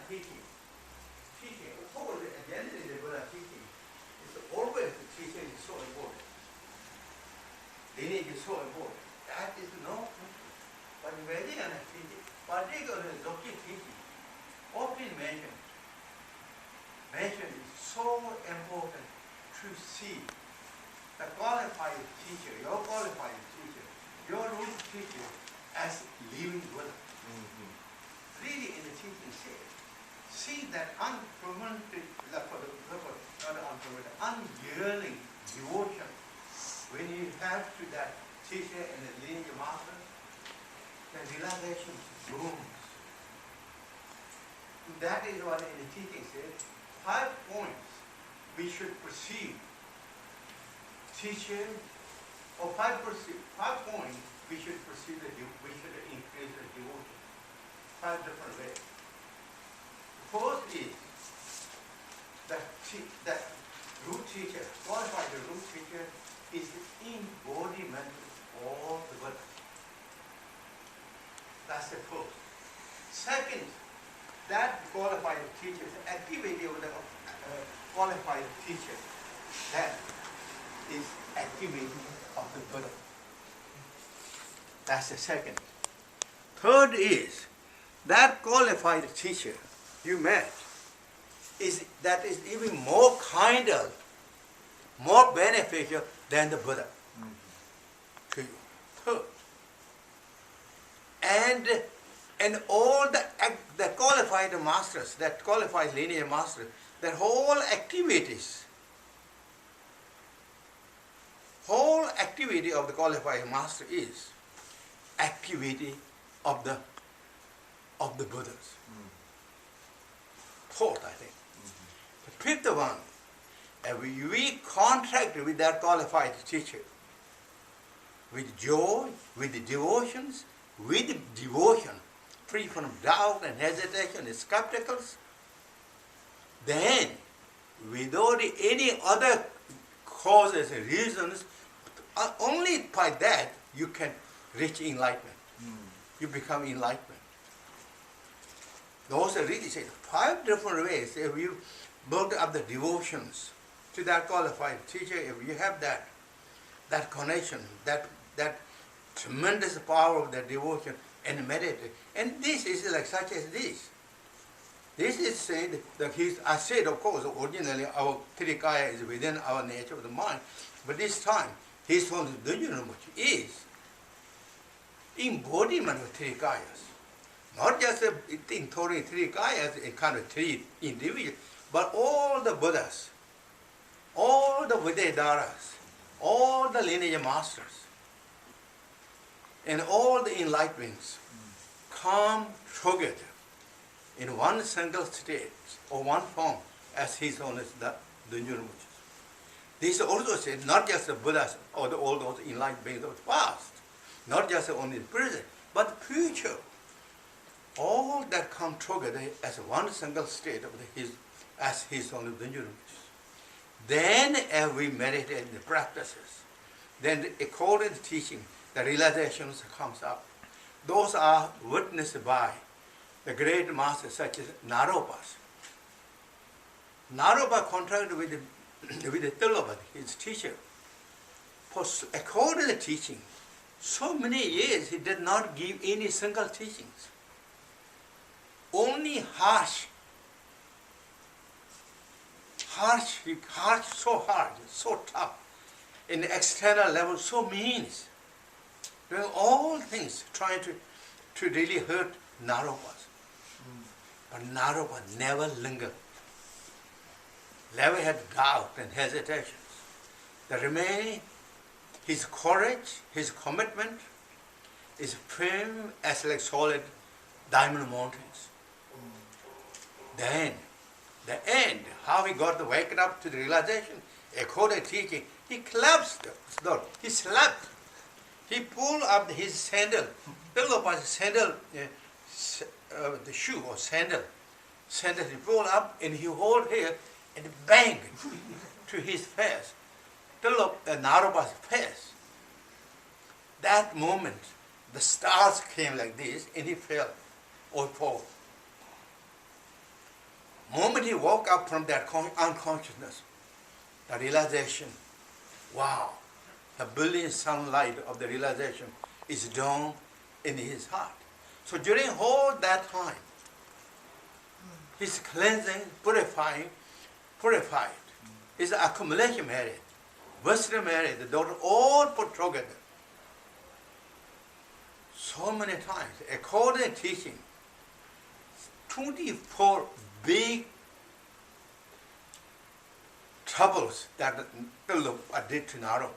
teaching, always at the end of the Buddha teaching, it's always the teaching is so important. Lineage is so important. That is no question. But Vedic teaching, particularly Dzogchen teaching, often mentioned is so important to see the qualified teacher, your qualified teacher, your root teacher as living Buddha. Really in the teaching see that unpromoted, unyearning devotion when you have to that teacher and the lineage master, the realization blooms. That is what in the teaching says, 5 points we should perceive teacher, or 5 points we should perceive we should increase the devotion. 5 different ways. First is that root teacher, qualified root teacher, is the embodiment of all the Buddha. That's the first. Second, that qualified teacher, the activity of the qualified teacher, that is activity of the Buddha. That's the second. Third is that qualified teacher you met is even more kinder, more beneficial than the Buddha to you. Third. And all the qualified masters, that qualified lineage masters, their whole activity of the qualified master is activity of the Buddhas. Fourth, I think. The fifth one, we contract with that qualified teacher with joy, with devotions, with devotion, free from doubt and hesitation and skepticals, then without any other causes and reasons, only by that you can reach enlightenment. You become enlightenment. Those are really 5 different ways. If you build up the devotions to that qualified teacher, if you have that connection, that tremendous power of the devotion and meditate, and this is like such as this. This is said that I said, of course, originally our Trikaya is within our nature of the mind, but this time his own Dudjom Rinpoche is embodiment of 3 kayas. Not just in 3 kayas, a kind of 3 individuals, but all the Buddhas, all the Vidyadharas, all the lineage masters, and all the enlightenments come together in one single state or one form as His Holiness Dudjom Rinpoche. This also said not just the Buddhas or all those enlightened beings of the past, not just only the present, but the future. All that come together as one single state of as His Holiness Dudjom Rinpoche. Then as we meditate in the practices, then according to the teaching, the realizations comes up. Those are witnessed by the great masters such as Naropas. Naropa contracted with the Tilaba, his teacher. According to the teaching, so many years he did not give any single teachings. Only harsh, so hard, so tough. In the external level, so mean. Doing all things, trying to really hurt Naropas. But Naropa never lingered. Never had doubt and hesitations. The remaining, his courage, his commitment is firm as like solid diamond mountains. Then, the end, how he got to wake up to the realization, according to teaching, he collapsed the door. He slept. He pulled up his sandal, pulled up his sandal, the shoe or sandal. Sandal he pulled up and he hold here and bang to his face. Pulled up the Naropa's face. That moment, the stars came like this and he fell or fall. moment he woke up from that unconsciousness, the realization, wow, the brilliant sunlight of the realization is dawned in his heart. So during all that time, his cleansing, purified, his accumulation merit, wisdom merit, the daughter all put together. So many times, according to teaching, 24 big troubles that did to Narova,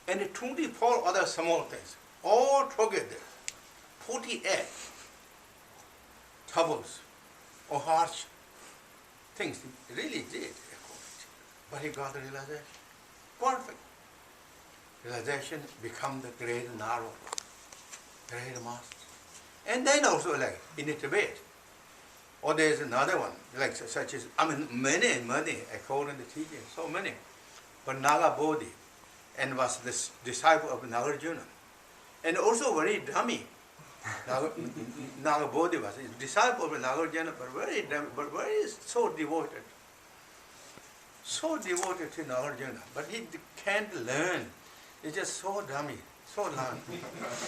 and the 24 other small things, all together, 48 troubles or harsh things he really did. But he got the realization. Perfect. Realization become the great Narova, great master. And then also like in Tibet, or there's another one, like such as, many, according to teaching, so many. But Naga Bodhi, and was the disciple of Nagarjuna. And also very dummy. Naga Bodhi was a disciple of Nagarjuna, but very dummy, but very so devoted. So devoted to Nagarjuna, but he can't learn. He's just so dummy, so learned.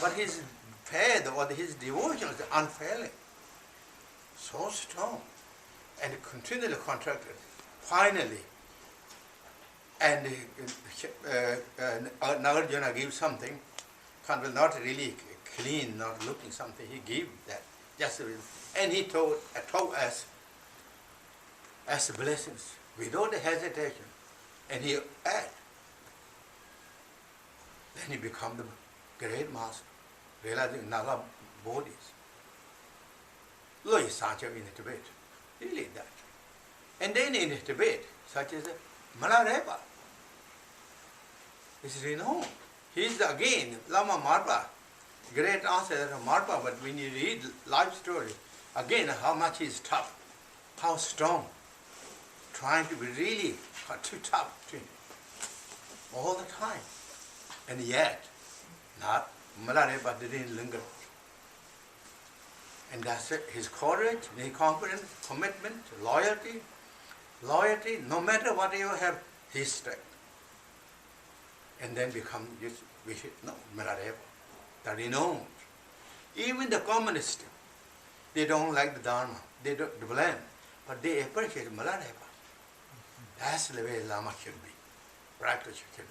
But his faith or his devotion is unfailing. So strong, and continually contracted. Finally, and Nagarjuna gave something, not really clean, not looking something. He gave that, just and he told us as blessings without hesitation, and he add. Then he become the great master, realizing Naga bodies. Loy Sancho in Tibet, really that. And then in Tibet, such as Malarepa is renowned. He is again Lama Marpa, great ancestor of Marpa, but when you read life story, again how much he is tough, how strong, trying to be really too tough to him all the time. And yet, not Malarepa didn't linger. And that's it. His courage, his confidence, commitment, loyalty, no matter what you have, his strength. And then become, Malarepa, the renowned. Even the communists, they don't like the Dharma, they don't blame, but they appreciate Malarepa. That's the way Lama should be, practice should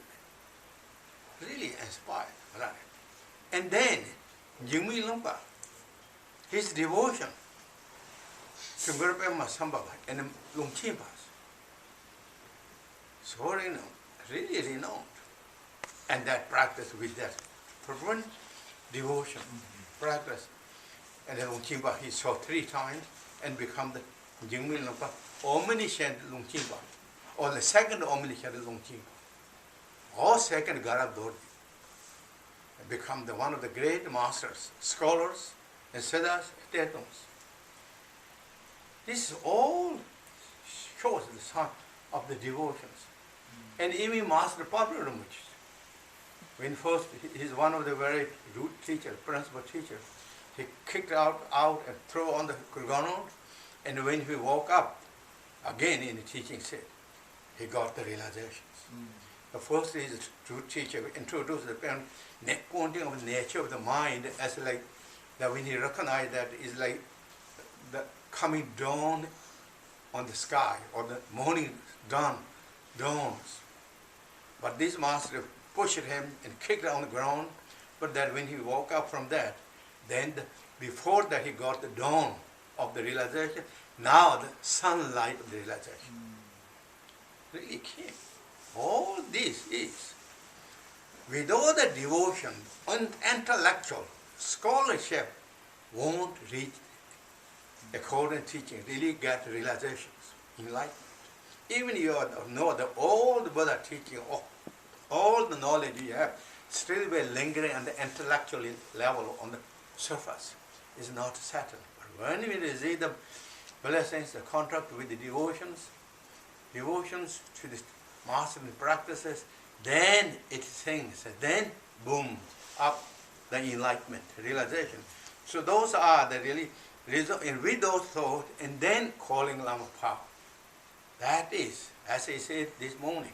be. Really inspired, Malarepa. And then, Jigme Lumpa, his devotion to Guru Pema Sambhava and Lungchimpas, so renowned, really renowned. And that practice with that fervent devotion, practice. And then Lungchimpa he saw 3 times and become the Jigme Lumpa, omniscient Lungchimpa, or the second omniscient Lungchimpa, or second Garab Dorje, and become the one of the great masters, scholars, and Siddhas, Tetums. This all shows the sign of the devotions. And even Master Pablo Rinpoche, when first he's one of the very root teachers, principal teachers, he kicked out and threw on the ground, and when he woke up, again in the teaching set, he got the realizations. The first is true teacher introduced the pointing of the nature of the mind as like that when he recognized that is like the coming dawn on the sky or the morning dawns. But this master pushed him and kicked on the ground, but that when he woke up from that, then before that he got the dawn of the realization, now the sunlight of the realization. Really came. All this is, without the devotion and intellectual scholarship won't reach, according to teaching, really get realizations, enlightenment. Even you know the all the Buddha teaching, all the knowledge you have, still be lingering on the intellectual level on the surface, is not settled. But when we receive the blessings, the contract with the devotions to the master practices, then it sings, then boom, up the enlightenment, realization. So those are the really result, and with those thoughts, and then calling Lama power. That is, as I said this morning,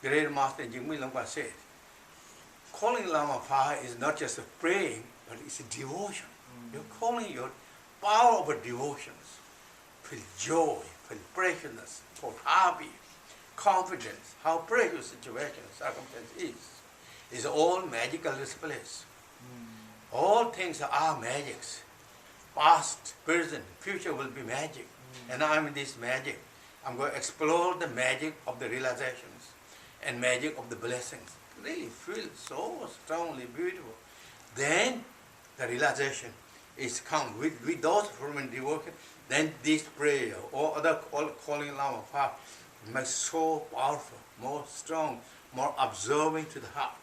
Great Master Jigdral Rinpoche said, calling Lama Afar is not just a praying, but it's a devotion. You're calling your power of devotions, feel joy, feel preciousness, feel happy, confidence, how precious situation, circumstance is. It's all magical displays. All things are magics. Past, present, future will be magic. And I'm in this magic. I'm going to explore the magic of the realizations and magic of the blessings. Really feel so strongly beautiful. Then the realization is come with those fervent devotion. Then this prayer or other calling Lama Afar makes so powerful, more strong, more observing to the heart.